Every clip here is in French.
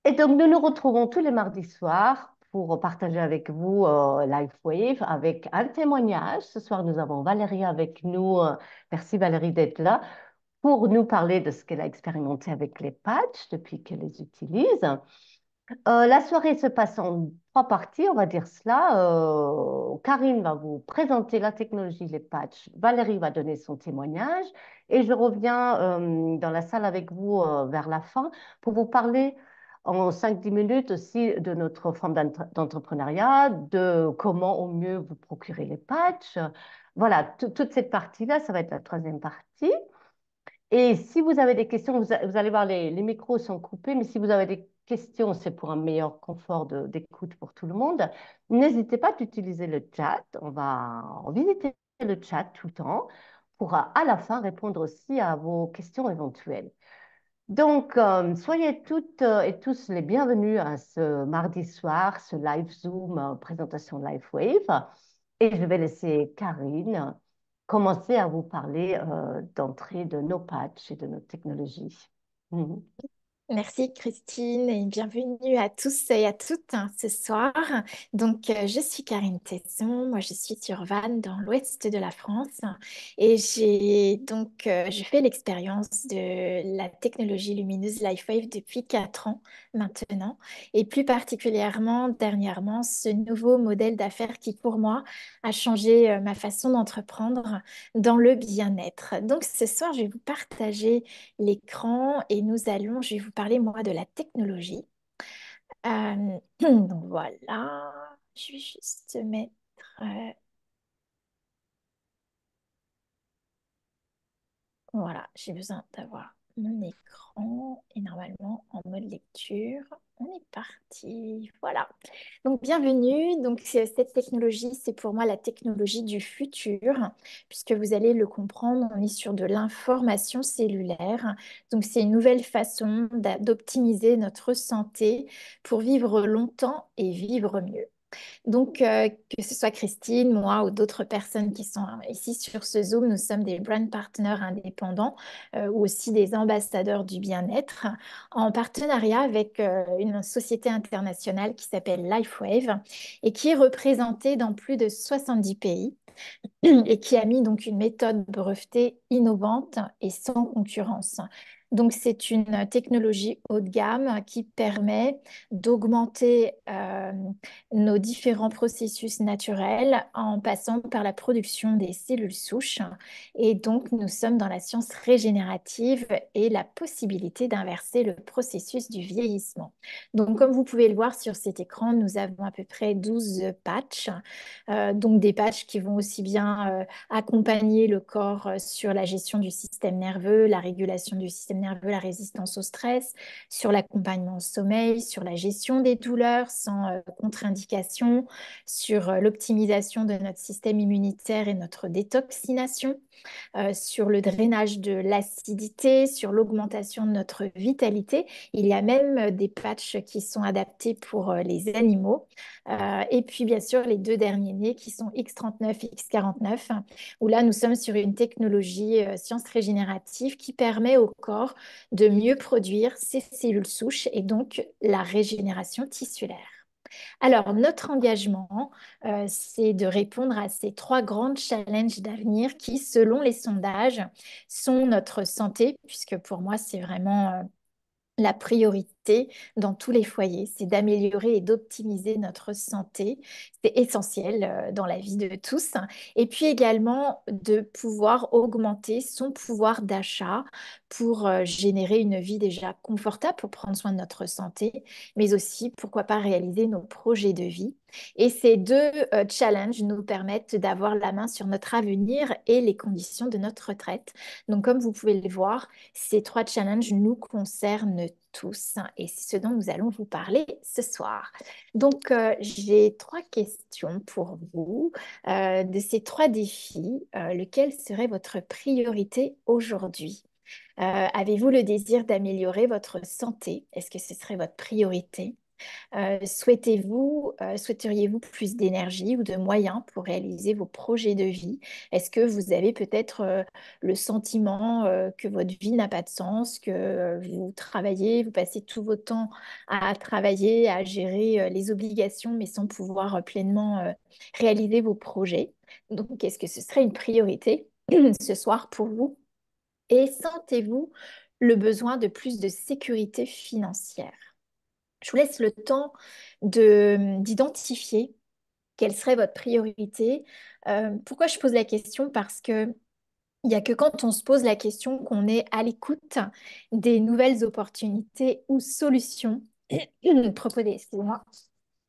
Et donc, nous nous retrouvons tous les mardis soirs pour partager avec vous LifeWave avec un témoignage. Ce soir, nous avons Valérie avec nous. Merci Valérie d'être là pour nous parler de ce qu'elle a expérimenté avec les patchs depuis qu'elle les utilise. La soirée se passe en trois parties, on va dire cela. Karine va vous présenter la technologie, les patchs. Valérie va donner son témoignage et je reviens dans la salle avec vous vers la fin pour vous parler en 5-10 minutes aussi de notre forme d'entrepreneuriat, de comment au mieux vous procurer les patchs. Voilà, toute cette partie-là, ça va être la troisième partie. Et si vous avez des questions, vous allez voir, les micros sont coupés, mais si vous avez des questions, c'est pour un meilleur confort d'écoute pour tout le monde. N'hésitez pas d'utiliser le chat. On va visiter le chat tout le temps pour à la fin répondre aussi à vos questions éventuelles. Donc, soyez toutes et tous les bienvenus à ce mardi soir, ce live Zoom, présentation LifeWave. Et je vais laisser Karine commencer à vous parler d'entrée de nos patchs et de nos technologies. Mhm. Merci Christine et bienvenue à tous et à toutes ce soir. Je suis Karine Tesson, moi je suis sur Vannes dans l'ouest de la France et je fais l'expérience de la technologie lumineuse LifeWave depuis 4 ans maintenant et plus particulièrement dernièrement ce nouveau modèle d'affaires qui pour moi a changé ma façon d'entreprendre dans le bien-être. Donc ce soir je vais vous partager l'écran et je vais vous parler moi de la technologie. Donc voilà, je vais juste mettre, euh, voilà, j'ai besoin d'avoir mon écran et normalement en mode lecture. On est parti, voilà. Donc bienvenue. Cette technologie, c'est pour moi la technologie du futur, puisque vous allez le comprendre, on est sur de l'information cellulaire. Donc c'est une nouvelle façon d'optimiser notre santé pour vivre longtemps et vivre mieux. Que ce soit Christine, moi ou d'autres personnes qui sont ici sur ce Zoom, nous sommes des brand partners indépendants ou aussi des ambassadeurs du bien-être en partenariat avec une société internationale qui s'appelle LifeWave et qui est représentée dans plus de 70 pays et qui a mis donc une méthode brevetée innovante et sans concurrence. Donc, c'est une technologie haut de gamme qui permet d'augmenter nos différents processus naturels en passant par la production des cellules souches. Et donc, nous sommes dans la science régénérative et la possibilité d'inverser le processus du vieillissement. Donc, comme vous pouvez le voir sur cet écran, nous avons à peu près 12 patchs donc des patchs qui vont aussi bien accompagner le corps sur la gestion du système nerveux, la régulation du système nerveux, la résistance au stress, sur l'accompagnement au sommeil, sur la gestion des douleurs sans contre-indication, sur l'optimisation de notre système immunitaire et notre détoxination, sur le drainage de l'acidité, sur l'augmentation de notre vitalité. Il y a même des patchs qui sont adaptés pour les animaux. Et puis, bien sûr, les deux derniers nés qui sont X39 et X49, où là, nous sommes sur une technologie science régénérative qui permet au corps de mieux produire ses cellules souches et donc la régénération tissulaire. Alors, notre engagement, c'est de répondre à ces trois grands challenges d'avenir qui, selon les sondages, sont notre santé, puisque pour moi, c'est vraiment la priorité dans tous les foyers, c'est d'améliorer et d'optimiser notre santé. C'est essentiel dans la vie de tous. Et puis également de pouvoir augmenter son pouvoir d'achat pour générer une vie déjà confortable, pour prendre soin de notre santé, mais aussi, pourquoi pas, réaliser nos projets de vie. Et ces deux challenges nous permettent d'avoir la main sur notre avenir et les conditions de notre retraite. Donc, comme vous pouvez le voir, ces trois challenges nous concernent tous et c'est ce dont nous allons vous parler ce soir. J'ai trois questions pour vous. De ces trois défis, lequel serait votre priorité aujourd'hui? Avez-vous le désir d'améliorer votre santé? Est-ce que ce serait votre priorité? Souhaiteriez-vous plus d'énergie ou de moyens pour réaliser vos projets de vie? Est-ce que vous avez peut-être le sentiment que votre vie n'a pas de sens, que vous travaillez, vous passez tout votre temps à travailler, à gérer les obligations, mais sans pouvoir pleinement réaliser vos projets? Donc, est-ce que ce serait une priorité ce soir pour vous? Et sentez-vous le besoin de plus de sécurité financière? Je vous laisse le temps d'identifier quelle serait votre priorité. Pourquoi je pose la question? Parce que il n'y a que quand on se pose la question qu'on est à l'écoute des nouvelles opportunités ou solutions proposées. Excusez-moi,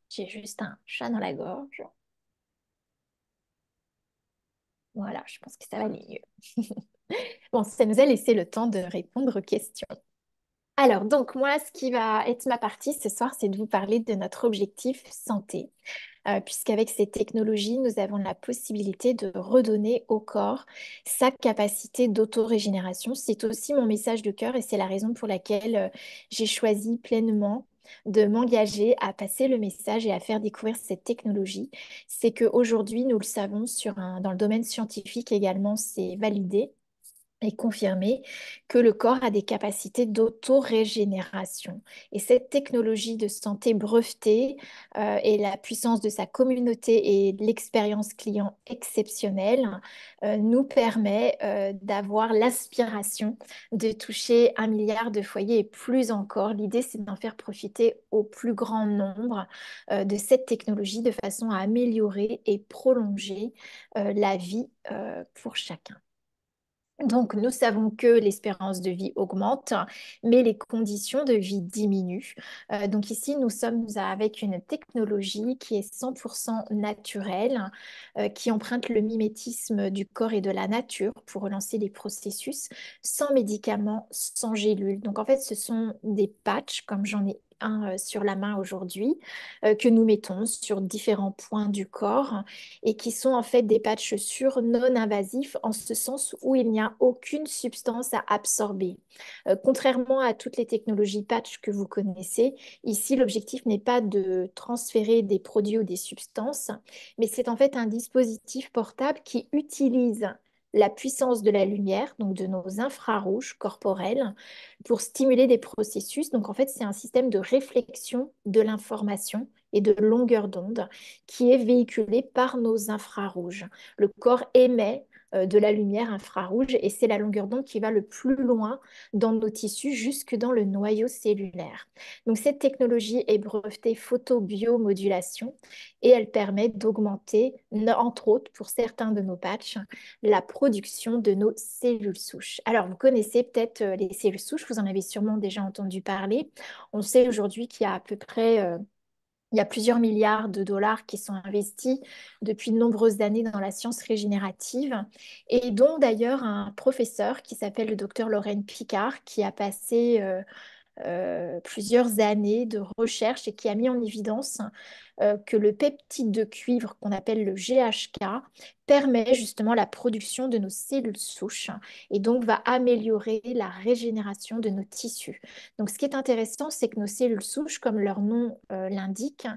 j'ai juste un chat dans la gorge. Voilà, je pense que ça va aller mieux. Bon, ça nous a laissé le temps de répondre aux questions. Alors, donc, moi, ce qui va être ma partie ce soir, c'est de vous parler de notre objectif santé. Puisqu'avec ces technologies, nous avons la possibilité de redonner au corps sa capacité d'autorégénération. C'est aussi mon message de cœur et c'est la raison pour laquelle j'ai choisi pleinement de m'engager à passer le message et à faire découvrir cette technologie. C'est qu'aujourd'hui, nous le savons, dans le domaine scientifique également, c'est validé et confirmé que le corps a des capacités d'autorégénération. Et cette technologie de santé brevetée et la puissance de sa communauté et l'expérience client exceptionnelle nous permet d'avoir l'aspiration de toucher 1 milliard de foyers et plus encore. L'idée, c'est d'en faire profiter au plus grand nombre de cette technologie de façon à améliorer et prolonger la vie pour chacun. Donc, nous savons que l'espérance de vie augmente, mais les conditions de vie diminuent. Donc ici, nous sommes avec une technologie qui est 100% naturelle, qui emprunte le mimétisme du corps et de la nature pour relancer les processus, sans médicaments, sans gélules. Donc en fait, ce sont des patchs, comme j'en ai un sur la main aujourd'hui, que nous mettons sur différents points du corps et qui sont en fait des patchs sûrs non invasifs en ce sens où il n'y a aucune substance à absorber. Contrairement à toutes les technologies patch que vous connaissez, ici l'objectif n'est pas de transférer des produits ou des substances, mais c'est en fait un dispositif portable qui utilise la puissance de la lumière, donc de nos infrarouges corporels, pour stimuler des processus. Donc en fait, c'est un système de réflexion de l'information et de longueur d'onde qui est véhiculé par nos infrarouges. Le corps émet de la lumière infrarouge et c'est la longueur d'onde qui va le plus loin dans nos tissus jusque dans le noyau cellulaire. Donc cette technologie est brevetée photobiomodulation et elle permet d'augmenter, entre autres pour certains de nos patchs, la production de nos cellules souches. Alors vous connaissez peut-être les cellules souches, vous en avez sûrement déjà entendu parler. On sait aujourd'hui qu'il y a à peu près il y a plusieurs milliards de dollars qui sont investis depuis de nombreuses années dans la science régénérative et dont d'ailleurs un professeur qui s'appelle le docteur Lorraine Picard qui a passé plusieurs années de recherche et qui a mis en évidence que le peptide de cuivre qu'on appelle le GHK permet justement la production de nos cellules souches et donc va améliorer la régénération de nos tissus. Donc ce qui est intéressant, c'est que nos cellules souches, comme leur nom l'indique,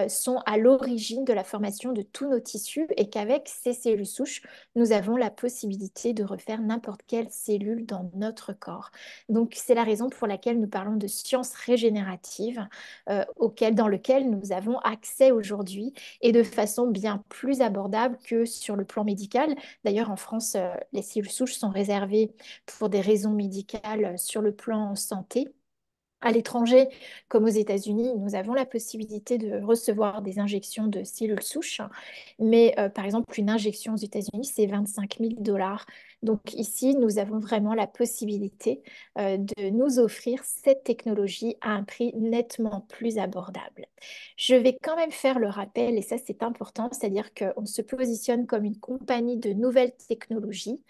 sont à l'origine de la formation de tous nos tissus et qu'avec ces cellules souches, nous avons la possibilité de refaire n'importe quelle cellule dans notre corps. Donc c'est la raison pour laquelle nous parlons de science régénérative dans lequel nous avons accès aujourd'hui et de façon bien plus abordable que sur le plan médical. D'ailleurs, en France, les cellules souches sont réservées pour des raisons médicales sur le plan santé. À l'étranger, comme aux États-Unis, nous avons la possibilité de recevoir des injections de cellules souches. Mais par exemple, une injection aux États-Unis, c'est 25 000 $. Donc ici, nous avons vraiment la possibilité de nous offrir cette technologie à un prix nettement plus abordable. Je vais quand même faire le rappel, et ça c'est important, c'est-à-dire qu'on se positionne comme une compagnie de nouvelles technologies.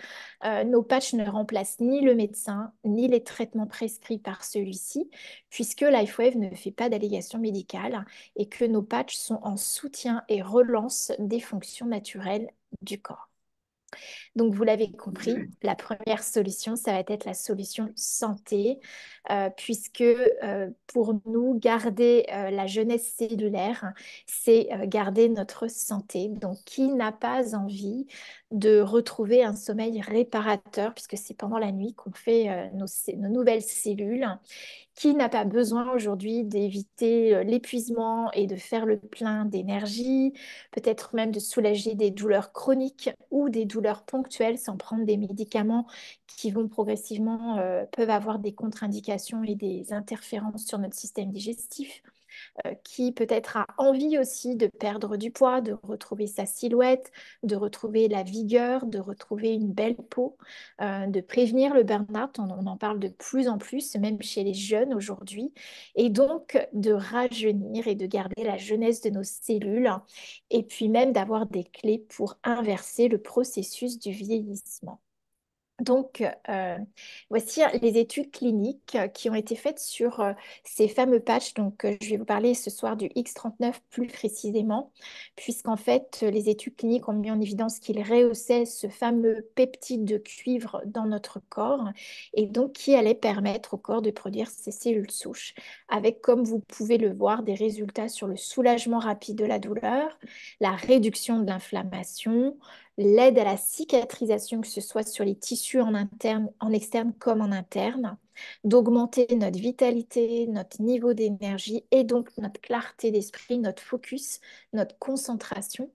Nos patchs ne remplacent ni le médecin, ni les traitements prescrits par celui-ci puisque LifeWave ne fait pas d'allégation médicale et que nos patchs sont en soutien et relance des fonctions naturelles du corps. Donc, vous l'avez compris, la première solution, ça va être la solution santé, puisque pour nous, garder la jeunesse cellulaire, c'est garder notre santé. Donc, qui n'a pas envie de retrouver un sommeil réparateur, puisque c'est pendant la nuit qu'on fait nos nouvelles cellules. Qui n'a pas besoin aujourd'hui d'éviter l'épuisement et de faire le plein d'énergie, peut-être même de soulager des douleurs chroniques ou des douleurs ponctuelles sans prendre des médicaments qui vont progressivement, peuvent avoir des contre-indications et des interférences sur notre système digestif, qui peut-être a envie aussi de perdre du poids, de retrouver sa silhouette, de retrouver la vigueur, de retrouver une belle peau, de prévenir le burn-out. On en parle de plus en plus, même chez les jeunes aujourd'hui. Et donc de rajeunir et de garder la jeunesse de nos cellules, et puis même d'avoir des clés pour inverser le processus du vieillissement. Donc, voici les études cliniques qui ont été faites sur ces fameux patchs. Donc, je vais vous parler ce soir du X39 plus précisément, puisqu'en fait, les études cliniques ont mis en évidence qu'ils rehaussaient ce fameux peptide de cuivre dans notre corps et donc qui allait permettre au corps de produire ces cellules souches, avec, comme vous pouvez le voir, des résultats sur le soulagement rapide de la douleur, la réduction de l'inflammation, l'aide à la cicatrisation, que ce soit sur les tissus en interne, en externe comme en interne, d'augmenter notre vitalité, notre niveau d'énergie et donc notre clarté d'esprit, notre focus, notre concentration,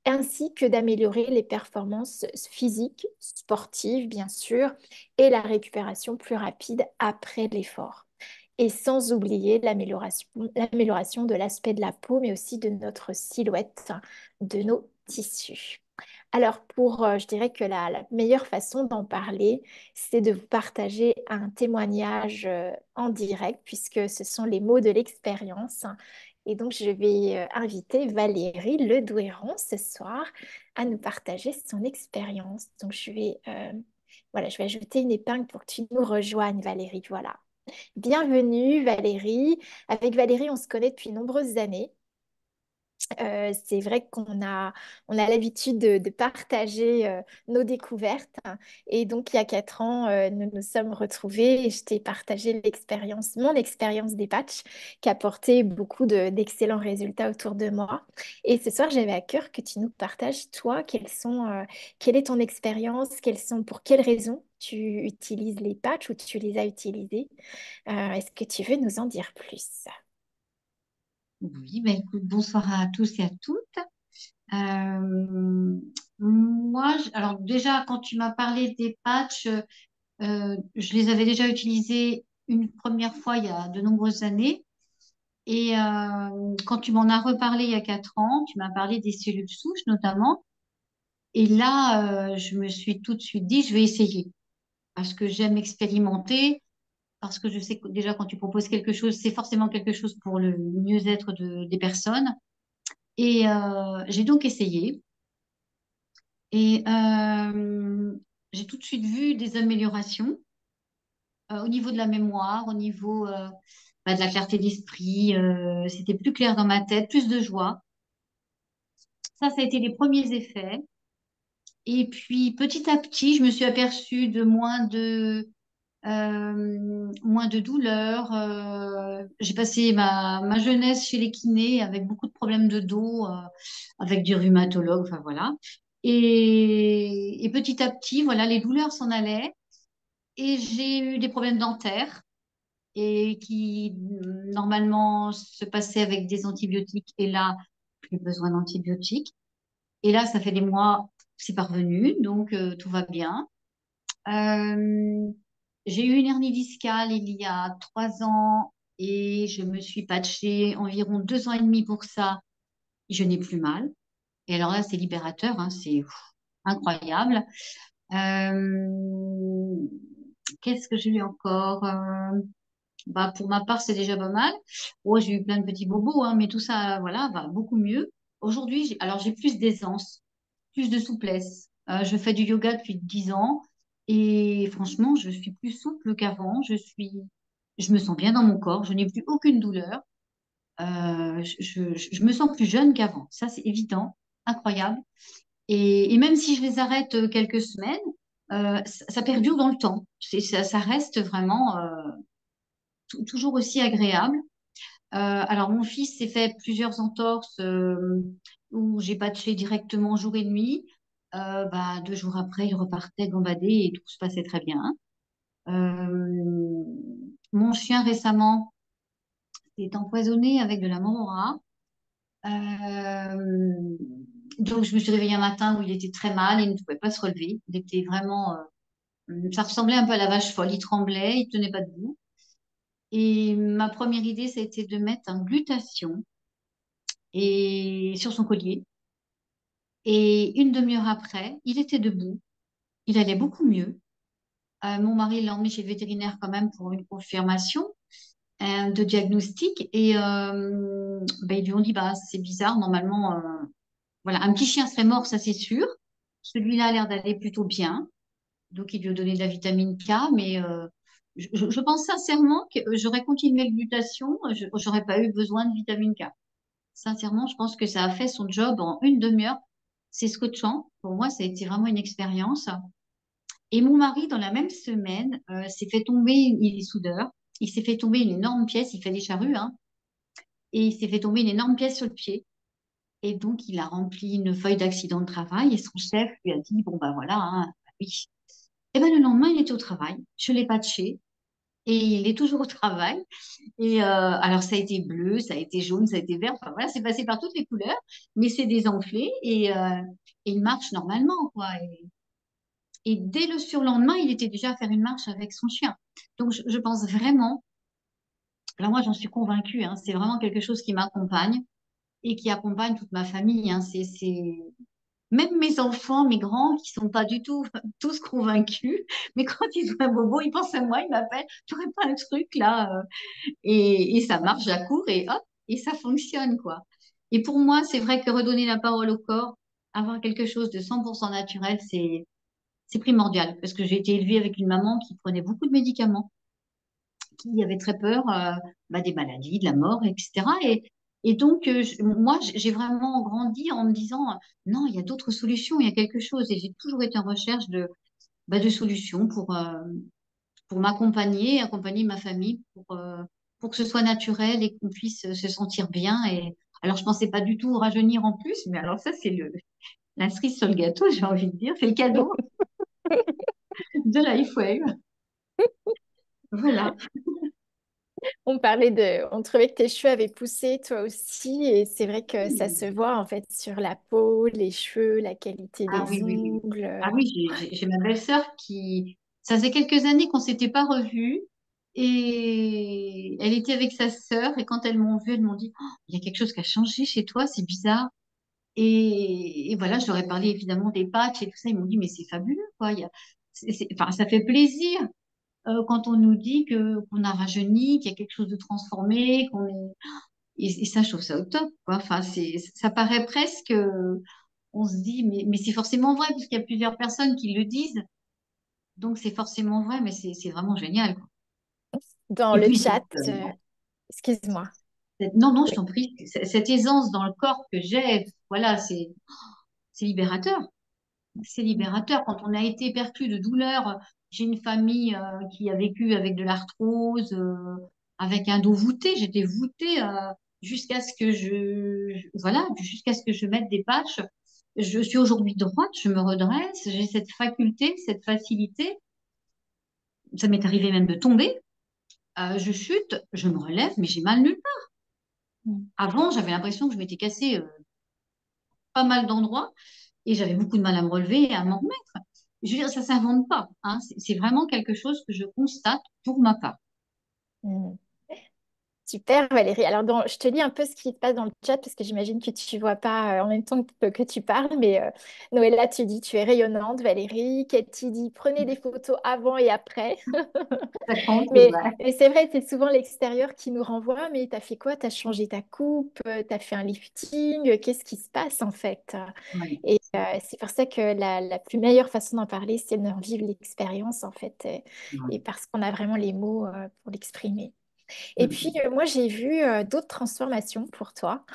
ainsi que d'améliorer les performances physiques, sportives bien sûr, et la récupération plus rapide après l'effort. Et sans oublier l'amélioration de l'aspect de la peau, mais aussi de notre silhouette, de nos tissus. Alors, je dirais que la meilleure façon d'en parler, c'est de vous partager un témoignage en direct, puisque ce sont les mots de l'expérience. Et donc, je vais inviter Valérie Ledouéron ce soir à nous partager son expérience. Donc, voilà, je vais ajouter une épingle pour que tu nous rejoignes, Valérie. Voilà. Bienvenue, Valérie. Avec Valérie, on se connaît depuis de nombreuses années. C'est vrai qu'on a l'habitude de partager nos découvertes. Et donc, il y a 4 ans, nous nous sommes retrouvés et je t'ai partagé mon expérience des patchs qui a porté beaucoup d'excellents résultats autour de moi. Et ce soir, j'avais à cœur que tu nous partages, toi, quelle est ton expérience, pour quelles raisons tu utilises les patchs ou tu les as utilisés. Est-ce que tu veux nous en dire plus? Oui, ben écoute, bonsoir à tous et à toutes. Euh, Moi, alors déjà, quand tu m'as parlé des patchs, je les avais déjà utilisés une première fois il y a de nombreuses années. Et quand tu m'en as reparlé il y a 4 ans, tu m'as parlé des cellules souches notamment. Et là, je me suis tout de suite dit, je vais essayer parce que j'aime expérimenter, parce que je sais que déjà quand tu proposes quelque chose, c'est forcément quelque chose pour le mieux-être des personnes. Et j'ai donc essayé. Et j'ai tout de suite vu des améliorations au niveau de la mémoire, au niveau de la clarté d'esprit. C'était plus clair dans ma tête, plus de joie. Ça a été les premiers effets. Et puis petit à petit, je me suis aperçue de moins de douleurs. J'ai passé ma jeunesse chez les kinés avec beaucoup de problèmes de dos, avec des rhumatologues, enfin voilà. Et petit à petit, voilà, les douleurs s'en allaient. Et j'ai eu des problèmes dentaires et qui normalement se passaient avec des antibiotiques. Et là, plus besoin d'antibiotiques. Et là, ça fait des mois que c'est parvenu, donc tout va bien. Euh, j'ai eu une hernie discale il y a 3 ans et je me suis patchée environ 2 ans et demi pour ça. Je n'ai plus mal. Et alors là, c'est libérateur, hein, c'est incroyable. Euh, Qu'est-ce que j'ai eu encore? Bah, pour ma part, c'est déjà pas mal. Ouais, j'ai eu plein de petits bobos, hein, mais tout ça, voilà, va beaucoup mieux. Aujourd'hui, alors j'ai plus d'aisance, plus de souplesse. Je fais du yoga depuis 10 ans et franchement, je suis plus souple qu'avant. Je me sens bien dans mon corps. Je n'ai plus aucune douleur. Je me sens plus jeune qu'avant. Ça, c'est évident, incroyable. Et même si je les arrête quelques semaines, ça perdure dans le temps. Ça reste vraiment toujours aussi agréable. Alors, mon fils s'est fait plusieurs entorses où j'ai patché directement jour et nuit. Bah, 2 jours après, il repartait gambader et tout se passait très bien. Mon chien récemment s'est empoisonné avec de la morora. Euh, donc, je me suis réveillée un matin où il était très mal, il ne pouvait pas se relever. Il était vraiment, ça ressemblait un peu à la vache folle. Il tremblait, il tenait pas debout. Et ma première idée, ça a été de mettre un glutathion et sur son collier. Et une demi-heure après, il était debout. Il allait beaucoup mieux. Mon mari l'a emmené chez le vétérinaire quand même pour une confirmation de diagnostic. Et ben, ils lui ont dit, bah, c'est bizarre, normalement, voilà, un petit chien serait mort, ça c'est sûr. Celui-là a l'air d'aller plutôt bien. Donc, il lui a donné de la vitamine K, mais je pense sincèrement que j'aurais continué le glutation, j'aurais pas eu besoin de vitamine K. Sincèrement, je pense que ça a fait son job en une demi-heure. C'est scotchant. Pour moi, ça a été vraiment une expérience. Et mon mari, dans la même semaine, s'est fait tomber, il est soudeur, il s'est fait tomber une énorme pièce, il fait des charrues, hein, et il s'est fait tomber une énorme pièce sur le pied. Et donc, il a rempli une feuille d'accident de travail et son chef lui a dit, bon, ben voilà, hein, oui. Et ben le lendemain, il était au travail. Je l'ai patché et il est toujours au travail. Et alors, ça a été bleu, ça a été jaune, ça a été vert. Enfin, voilà, c'est passé par toutes les couleurs, mais c'est désenflé et il marche normalement, quoi. Et dès le surlendemain, il était déjà à faire une marche avec son chien. Donc, je pense vraiment, alors moi, j'en suis convaincue, hein, c'est vraiment quelque chose qui m'accompagne et qui accompagne toute ma famille. Hein. Même mes enfants, mes grands, qui sont pas du tout tous convaincus, mais quand ils ont un bobo, ils pensent à moi, ils m'appellent, tu n'aurais pas un truc là, et ça marche à court et hop, et ça fonctionne, quoi. Et pour moi, c'est vrai que redonner la parole au corps, avoir quelque chose de 100% naturel, c'est primordial parce que j'ai été élevée avec une maman qui prenait beaucoup de médicaments, qui avait très peur bah, des maladies, de la mort, etc. Et donc, moi, j'ai vraiment grandi en me disant, non, il y a d'autres solutions, il y a quelque chose. Et j'ai toujours été en recherche bah, de solutions pour m'accompagner, accompagner ma famille, pour que ce soit naturel et qu'on puisse se sentir bien. Et alors, je pensais pas du tout rajeunir en plus, mais alors ça, c'est la cerise sur le gâteau, j'ai envie de dire, c'est le cadeau de LifeWave. Voilà. On trouvait que tes cheveux avaient poussé toi aussi, et c'est vrai que ça se voit en fait sur la peau, les cheveux, la qualité Ah des oui, oui, oui. ongles. Ah oui, j'ai ma belle-sœur qui, ça faisait quelques années qu'on s'était pas revus et elle était avec sa sœur et quand elles m'ont vue, elles m'ont dit, oh, il y a quelque chose qui a changé chez toi, c'est bizarre. Et voilà, je leur ai parlé évidemment des patchs et tout ça. Ils m'ont dit, mais c'est fabuleux, quoi. Enfin, ça fait plaisir quand on nous dit que qu'on a rajeuni, qu'il y a quelque chose de transformé, qu'on est. Et ça, je trouve ça au top, quoi. Enfin, ça paraît presque. On se dit, mais c'est forcément vrai, puisqu'il y a plusieurs personnes qui le disent. Donc, c'est forcément vrai, mais c'est vraiment génial, quoi. Dans Et le puis, chat, excuse-moi. non, non, je t'en prie, cette aisance dans le corps que j'ai, voilà, c'est libérateur. C'est libérateur. Quand on a été perclus de douleur, j'ai une famille qui a vécu avec de l'arthrose, avec un dos voûté. J'étais voûtée jusqu'à ce que voilà, jusqu'à ce que je mette des patchs. Je suis aujourd'hui droite, je me redresse, j'ai cette faculté, cette facilité. Ça m'est arrivé même de tomber. Je chute, je me relève, mais j'ai mal nulle part. Mm. Avant, j'avais l'impression que je m'étais cassé pas mal d'endroits et j'avais beaucoup de mal à me relever et à m'en remettre. Je veux dire, ça s'invente pas, hein. C'est vraiment quelque chose que je constate pour ma part. Mm. Super Valérie. Alors je te lis un peu ce qui se passe dans le chat parce que j'imagine que tu vois pas en même temps que tu parles, mais Noëlla, tu dis tu es rayonnante Valérie. Cathy dit prenez des photos avant et après. Ça compte, c'est Mais, vrai. mais c'est vrai, c'est souvent l'extérieur qui nous renvoie, mais t'as fait quoi? T'as changé ta coupe, t'as fait un lifting, qu'est-ce qui se passe en fait? Ouais. Et c'est pour ça que la plus meilleure façon d'en parler, c'est de vivre l'expérience en fait, et Ouais. parce qu'on a vraiment les mots pour l'exprimer. Et puis, moi, j'ai vu d'autres transformations pour toi.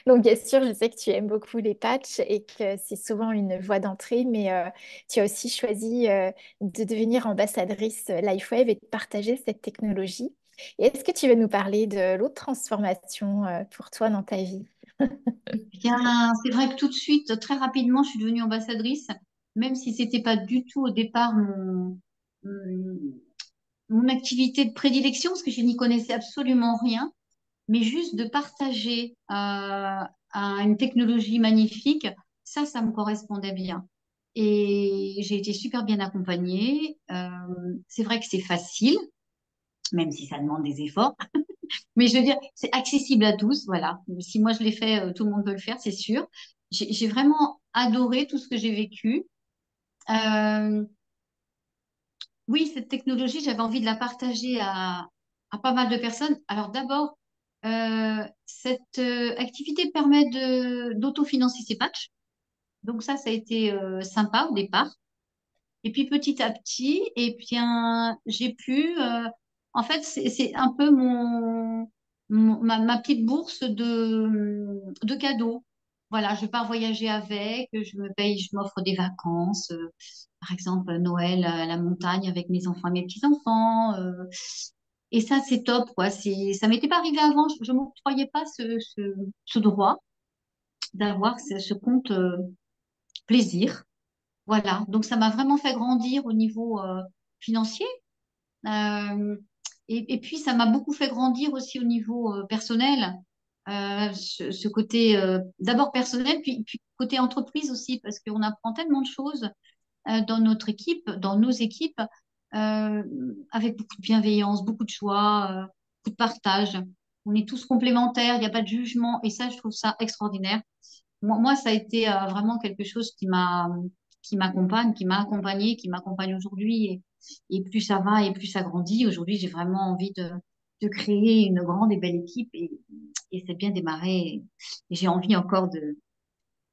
Donc, bien sûr, je sais que tu aimes beaucoup les patchs et que c'est souvent une voie d'entrée, mais tu as aussi choisi de devenir ambassadrice LifeWave et de partager cette technologie. Et est-ce que tu veux nous parler de l'autre transformation pour toi dans ta vie? Eh bien, c'est vrai que tout de suite, très rapidement, je suis devenue ambassadrice, même si c'était pas du tout au départ mon, mon activité de prédilection, parce que je n'y connaissais absolument rien, mais juste de partager une technologie magnifique, ça me correspondait bien. Et j'ai été super bien accompagnée. C'est vrai que c'est facile, même si ça demande des efforts. Mais je veux dire, c'est accessible à tous, voilà. Si moi je l'ai fait, tout le monde peut le faire, c'est sûr. J'ai vraiment adoré tout ce que j'ai vécu. Euh, oui, cette technologie, j'avais envie de la partager à pas mal de personnes. Alors d'abord, cette activité permet d'autofinancer ses patchs. Donc ça a été sympa au départ. Et puis petit à petit, et bien, j'ai pu, en fait, c'est un peu ma petite bourse de cadeaux. Voilà, je pars voyager avec, je me paye, je m'offre des vacances, par exemple Noël à la montagne avec mes enfants et mes petits-enfants. Et ça, c'est top, quoi. Ça m'était pas arrivé avant, je ne m'octroyais pas ce droit d'avoir ce compte plaisir. Voilà, donc ça m'a vraiment fait grandir au niveau financier. Euh, et puis ça m'a beaucoup fait grandir aussi au niveau personnel. Ce côté d'abord personnel, puis côté entreprise aussi, parce qu'on apprend tellement de choses dans notre équipe, dans nos équipes, avec beaucoup de bienveillance, beaucoup de joie, beaucoup de partage. On est tous complémentaires, il n'y a pas de jugement, et ça, je trouve ça extraordinaire. Moi, ça a été vraiment quelque chose qui m'accompagne, qui m'a accompagnée, qui m'accompagne aujourd'hui. Et plus ça va et plus ça grandit. Aujourd'hui, j'ai vraiment envie de créer une grande et belle équipe et c'est bien démarré. Et j'ai envie encore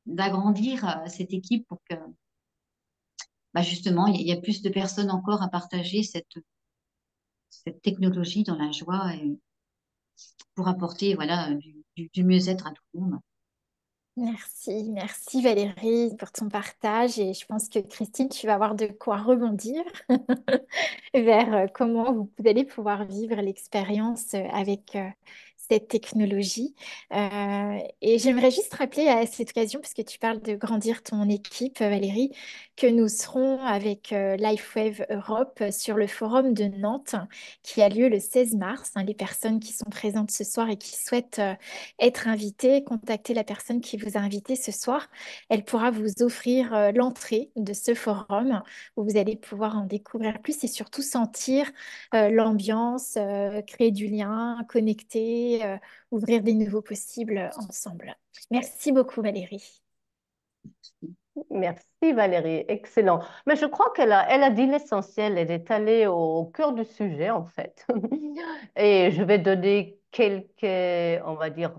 d'agrandir cette équipe pour que, bah justement, il y a plus de personnes encore à partager cette technologie dans la joie et pour apporter, voilà, du mieux-être à tout le monde. Merci, merci Valérie pour ton partage et je pense que Christine, tu vas avoir de quoi rebondir vers comment vous allez pouvoir vivre l'expérience avec cette technologie. Et j'aimerais juste rappeler à cette occasion, parce que tu parles de grandir ton équipe, Valérie, que nous serons avec LifeWave Europe sur le forum de Nantes qui a lieu le 16 mars. Hein, les personnes qui sont présentes ce soir et qui souhaitent être invitées, contactez la personne qui vous a invité ce soir. Elle pourra vous offrir l'entrée de ce forum où vous allez pouvoir en découvrir plus et surtout sentir l'ambiance, créer du lien, connecter, ouvrir des nouveaux possibles ensemble. Merci beaucoup Valérie. Merci Valérie, excellent. Mais je crois elle a dit l'essentiel, elle est allée au cœur du sujet en fait. Et je vais donner quelques, on va dire,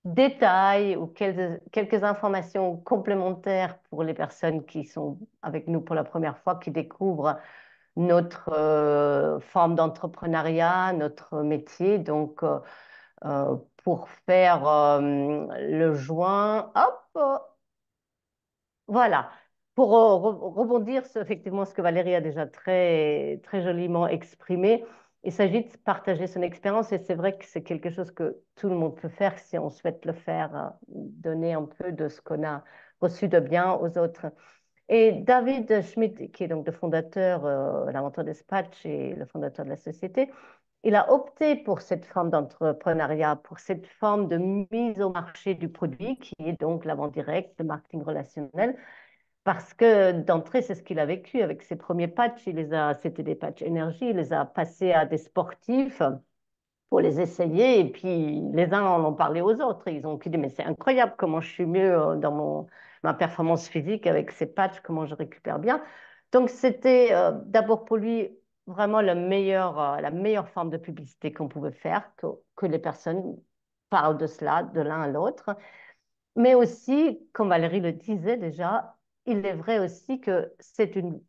détails ou quelques informations complémentaires pour les personnes qui sont avec nous pour la première fois, qui découvrent notre forme d'entrepreneuriat, notre métier. Donc, pour faire le joint, hop, voilà. Pour rebondir sur effectivement ce que Valérie a déjà très, très joliment exprimé, il s'agit de partager son expérience et c'est vrai que c'est quelque chose que tout le monde peut faire si on souhaite le faire, donner un peu de ce qu'on a reçu de bien aux autres. Et David Schmidt, qui est donc le fondateur, l'inventeur d'Espatch et le fondateur de la société, il a opté pour cette forme d'entrepreneuriat, pour cette forme de mise au marché du produit, qui est donc la vente directe, le marketing relationnel, parce que d'entrée, c'est ce qu'il a vécu avec ses premiers patchs. C'était des patchs énergie, il les a passés à des sportifs pour les essayer. Et puis, les uns en ont parlé aux autres. Ils ont dit, mais c'est incroyable comment je suis mieux dans ma performance physique avec ces patchs, comment je récupère bien. Donc, c'était d'abord pour lui vraiment la meilleure forme de publicité qu'on pouvait faire, que les personnes parlent de cela de l'un à l'autre. Mais aussi, comme Valérie le disait déjà, il est vrai aussi que c'est une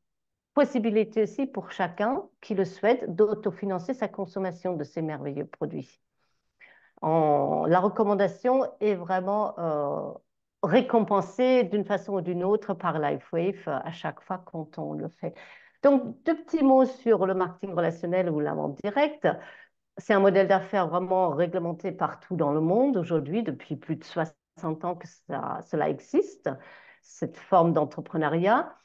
possibilité aussi pour chacun qui le souhaite d'autofinancer sa consommation de ces merveilleux produits. La recommandation est vraiment récompensée d'une façon ou d'une autre par LifeWave à chaque fois quand on le fait. Donc, deux petits mots sur le marketing relationnel ou la vente directe. C'est un modèle d'affaires vraiment réglementé partout dans le monde aujourd'hui, depuis plus de 60 ans que cela existe, cette forme d'entrepreneuriat.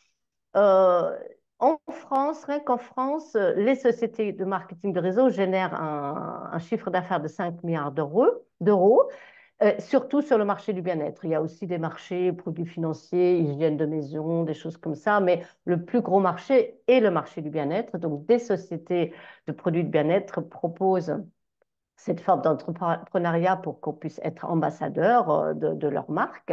Euh, En France, rien qu'en France, les sociétés de marketing de réseau génèrent un chiffre d'affaires de 5 milliards d'euros, surtout sur le marché du bien-être. Il y a aussi des marchés, produits financiers, hygiène de maison, des choses comme ça, mais le plus gros marché est le marché du bien-être. Donc, des sociétés de produits de bien-être proposent cette forme d'entrepreneuriat pour qu'on puisse être ambassadeur de leur marque.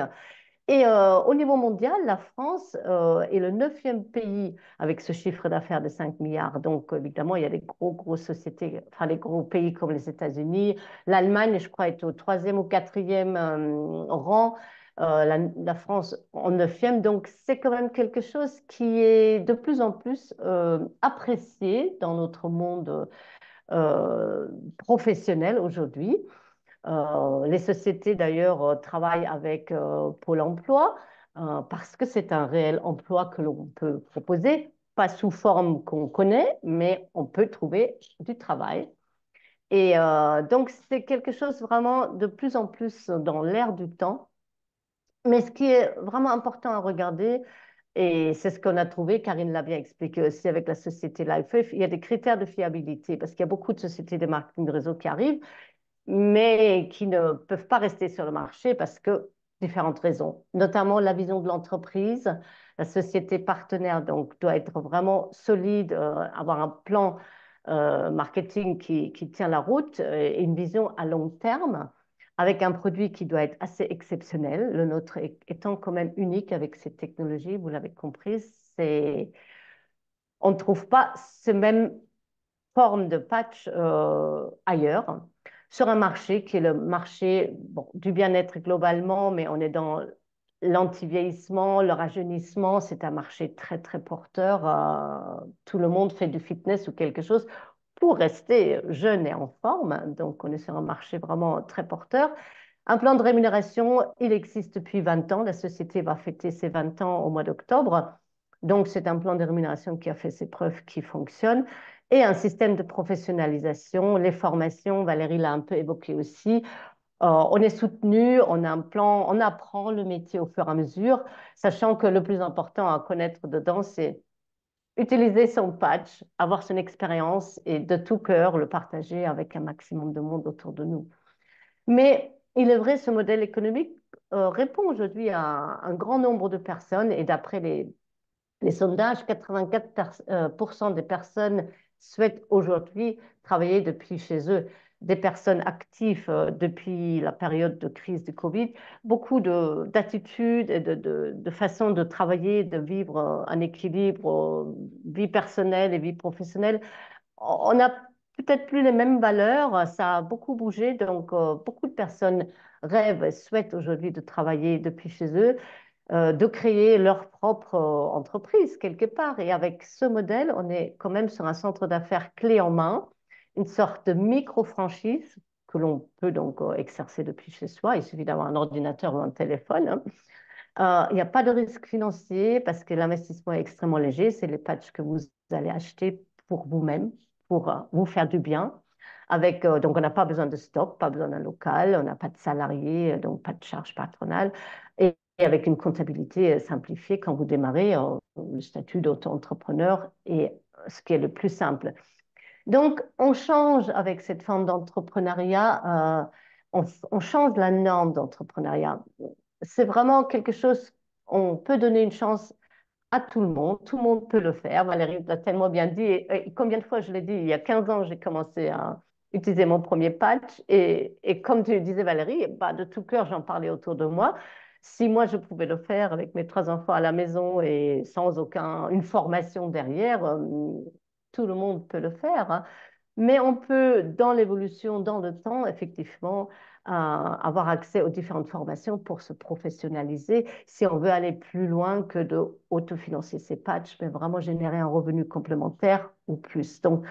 Et au niveau mondial, la France est le 9e pays avec ce chiffre d'affaires de 5 milliards. Donc, évidemment, il y a des grosses sociétés, enfin, les gros pays comme les États-Unis. L'Allemagne, je crois, est au 3e ou 4e rang. La France en 9e. Donc, c'est quand même quelque chose qui est de plus en plus apprécié dans notre monde euh, professionnel aujourd'hui. Les sociétés, d'ailleurs, travaillent avec Pôle emploi parce que c'est un réel emploi que l'on peut proposer, pas sous forme qu'on connaît, mais on peut trouver du travail. Et donc, c'est quelque chose vraiment de plus en plus dans l'air du temps. Mais ce qui est vraiment important à regarder, et c'est ce qu'on a trouvé, Karine l'a bien expliqué aussi avec la société LifeWave, il y a des critères de fiabilité parce qu'il y a beaucoup de sociétés de marketing de réseau qui arrivent mais qui ne peuvent pas rester sur le marché parce que différentes raisons, notamment la vision de l'entreprise. La société partenaire donc, doit être vraiment solide, avoir un plan marketing qui tient la route et une vision à long terme avec un produit qui doit être assez exceptionnel. Le nôtre étant quand même unique avec ces technologies, vous l'avez compris, on ne trouve pas ce même forme de patch ailleurs, sur un marché qui est le marché bon, du bien-être globalement, mais on est dans l'anti-vieillissement, le rajeunissement, c'est un marché très, très porteur. Tout le monde fait du fitness ou quelque chose pour rester jeune et en forme. Donc, on est sur un marché vraiment très porteur. Un plan de rémunération, il existe depuis 20 ans. La société va fêter ses 20 ans au mois d'octobre. Donc, c'est un plan de rémunération qui a fait ses preuves, qui fonctionne. Et un système de professionnalisation, les formations, Valérie l'a un peu évoqué aussi. On est soutenu, on a un plan, on apprend le métier au fur et à mesure, sachant que le plus important à connaître dedans, c'est utiliser son patch, avoir son expérience et de tout cœur le partager avec un maximum de monde autour de nous. Mais il est vrai, ce modèle économique répond aujourd'hui à un grand nombre de personnes et d'après les sondages, 84% des personnes souhaitent aujourd'hui travailler depuis chez eux, des personnes actives depuis la période de crise du Covid, beaucoup d'attitudes et de façons de travailler, de vivre un équilibre, vie personnelle et vie professionnelle. On n'a peut-être plus les mêmes valeurs, ça a beaucoup bougé, donc beaucoup de personnes rêvent et souhaitent aujourd'hui de travailler depuis chez eux de créer leur propre entreprise quelque part. Et avec ce modèle, on est quand même sur un centre d'affaires clé en main, une sorte de micro-franchise que l'on peut donc exercer depuis chez soi. Il suffit d'avoir un ordinateur ou un téléphone, hein. Il n'y a pas de risque financier parce que l'investissement est extrêmement léger. C'est les patchs que vous allez acheter pour vous-même, pour vous faire du bien. Donc, on n'a pas besoin de stock, pas besoin d'un local, on n'a pas de salariés, donc pas de charges patronales. Et avec une comptabilité simplifiée, quand vous démarrez, le statut d'auto-entrepreneur est ce qui est le plus simple. Donc, on change avec cette forme d'entrepreneuriat, on change la norme d'entrepreneuriat. C'est vraiment quelque chose, on peut donner une chance à tout le monde peut le faire. Valérie l'a tellement bien dit. Et combien de fois je l'ai dit, il y a 15 ans, j'ai commencé à utiliser mon premier patch. Et comme tu disais, Valérie, bah, de tout cœur, j'en parlais autour de moi. Si moi, je pouvais le faire avec mes 3 enfants à la maison et sans une formation derrière, tout le monde peut le faire, hein. Mais on peut, dans l'évolution, dans le temps, effectivement, avoir accès aux différentes formations pour se professionnaliser si on veut aller plus loin que de autofinancer ses patchs, mais vraiment générer un revenu complémentaire ou plus. Donc,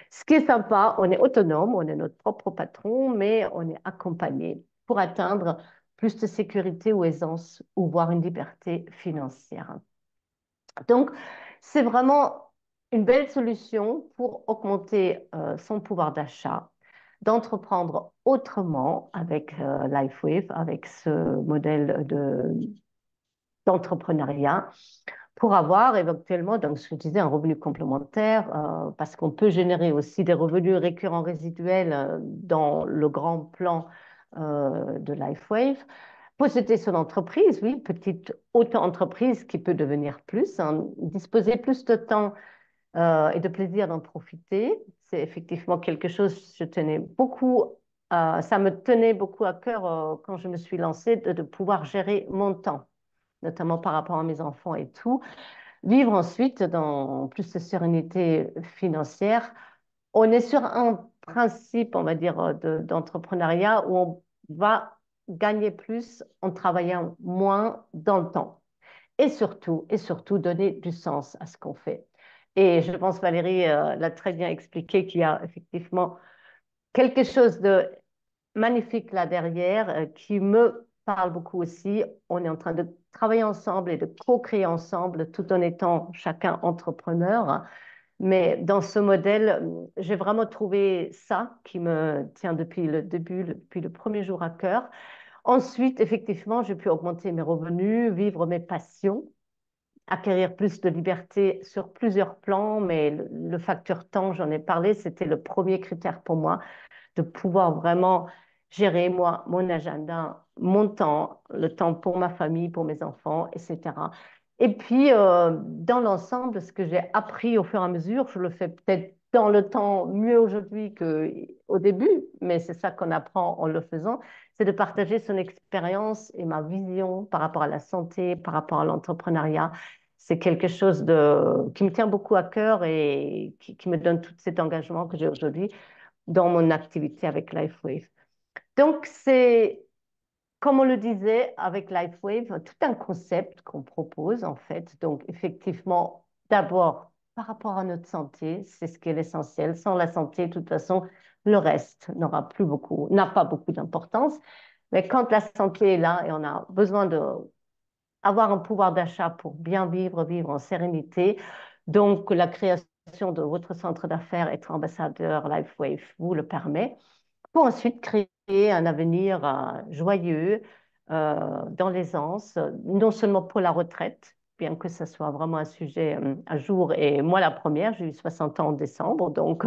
ce qui est sympa, on est autonome, on est notre propre patron, mais on est accompagné pour atteindre plus de sécurité ou aisance ou voire une liberté financière. Donc, c'est vraiment une belle solution pour augmenter son pouvoir d'achat, d'entreprendre autrement avec LifeWave, avec ce modèle d'entrepreneuriat, pour avoir éventuellement, donc ce que je disais, un revenu complémentaire, parce qu'on peut générer aussi des revenus récurrents résiduels dans le grand plan de LifeWave. Posséder son entreprise, oui, petite auto-entreprise qui peut devenir plus, hein, disposer plus de temps et de plaisir d'en profiter, c'est effectivement quelque chose, je tenais beaucoup, ça me tenait beaucoup à cœur quand je me suis lancée de pouvoir gérer mon temps, notamment par rapport à mes enfants et tout. Vivre ensuite dans plus de sérénité financière. On est sur un principe, on va dire, d'entrepreneuriat où on va gagner plus en travaillant moins dans le temps. Et surtout, donner du sens à ce qu'on fait. Et je pense, Valérie l'a très bien expliqué, qu'il y a effectivement quelque chose de magnifique là derrière qui me parle beaucoup aussi. On est en train de travailler ensemble et de co-créer ensemble tout en étant chacun entrepreneur. Mais dans ce modèle, j'ai vraiment trouvé ça qui me tient depuis le début, depuis le premier jour à cœur. Ensuite, effectivement, j'ai pu augmenter mes revenus, vivre mes passions, acquérir plus de liberté sur plusieurs plans, mais le facteur temps, j'en ai parlé, c'était le premier critère pour moi de pouvoir vraiment gérer moi, mon agenda, mon temps, le temps pour ma famille, pour mes enfants, etc. Et puis, dans l'ensemble, ce que j'ai appris au fur et à mesure, je le fais peut-être dans le temps mieux aujourd'hui qu'au début, mais c'est ça qu'on apprend en le faisant, c'est de partager son expérience et ma vision par rapport à la santé, par rapport à l'entrepreneuriat. C'est quelque chose qui me tient beaucoup à cœur et qui me donne tout cet engagement que j'ai aujourd'hui dans mon activité avec LifeWave. Donc, c'est, comme on le disait, avec LifeWave, tout un concept qu'on propose, en fait. Donc, effectivement, d'abord, par rapport à notre santé, c'est ce qui est l'essentiel. Sans la santé, de toute façon, le reste n'a pas beaucoup d'importance. Mais quand la santé est là et on a besoin d'avoir un pouvoir d'achat pour bien vivre, vivre en sérénité, donc la création de votre centre d'affaires, être ambassadeur LifeWave vous le permet pour ensuite créer un avenir joyeux, dans l'aisance, non seulement pour la retraite, bien que ce soit vraiment un sujet à jour. Et moi, la première, j'ai eu 60 ans en décembre, donc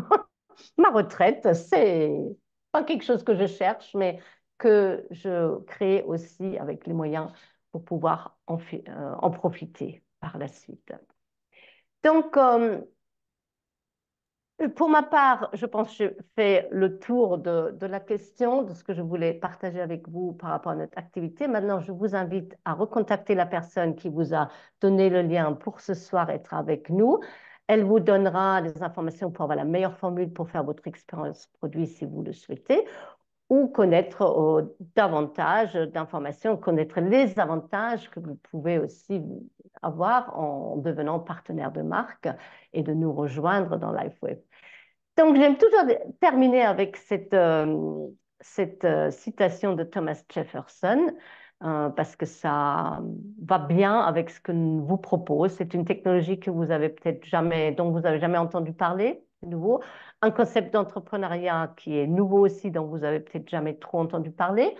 ma retraite, c'est pas quelque chose que je cherche, mais que je crée aussi avec les moyens pour pouvoir en profiter par la suite. Donc, pour ma part, je pense que je fais le tour de la question, de ce que je voulais partager avec vous par rapport à notre activité. Maintenant, je vous invite à recontacter la personne qui vous a donné le lien pour ce soir être avec nous. Elle vous donnera des informations pour avoir la meilleure formule pour faire votre expérience produit si vous le souhaitez, ou connaître davantage d'informations, connaître les avantages que vous pouvez aussi avoir en devenant partenaire de marque et de nous rejoindre dans LifeWave. Donc, j'aime toujours terminer avec cette citation de Thomas Jefferson, parce que ça va bien avec ce que vous propose. C'est une technologie que vous avez peut-être jamais, dont vous avez jamais entendu parler, c'est nouveau. Un concept d'entrepreneuriat qui est nouveau aussi, dont vous avez peut-être jamais trop entendu parler.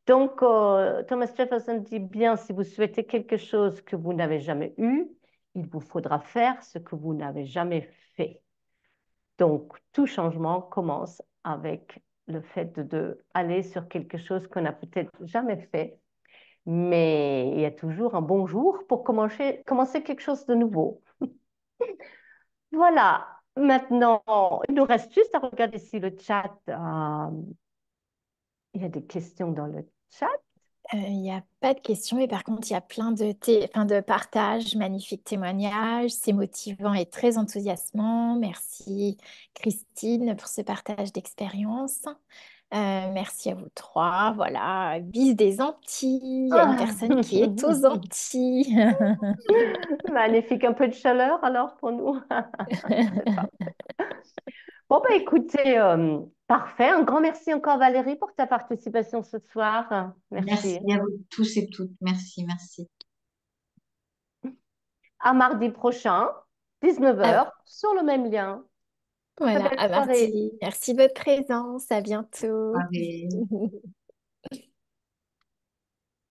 Donc, Thomas Jefferson dit bien, si vous souhaitez quelque chose que vous n'avez jamais eu, il vous faudra faire ce que vous n'avez jamais fait. Donc, tout changement commence avec le fait d'aller sur quelque chose qu'on n'a peut-être jamais fait, mais il y a toujours un bon jour pour commencer quelque chose de nouveau. Voilà, maintenant, il nous reste juste à regarder si le chat, il y a des questions dans le chat. Il n'y a pas de questions, mais par contre, il y a plein de partages, magnifiques témoignages. C'est motivant et très enthousiasmant. Merci, Christine, pour ce partage d'expérience. Merci à vous trois. Voilà, bise des Antilles. Il y a une Ah. personne qui est aux Antilles. Magnifique, un peu de chaleur alors pour nous. C'est parfait. Bon, bah écoutez, parfait. Un grand merci encore Valérie pour ta participation ce soir. Merci Merci. à vous tous et toutes. Merci, merci. À mardi prochain, 19 Ah, heures, sur le même lien. Très voilà, belle à soirée. mardi. Merci de votre présence. À bientôt. Soirée.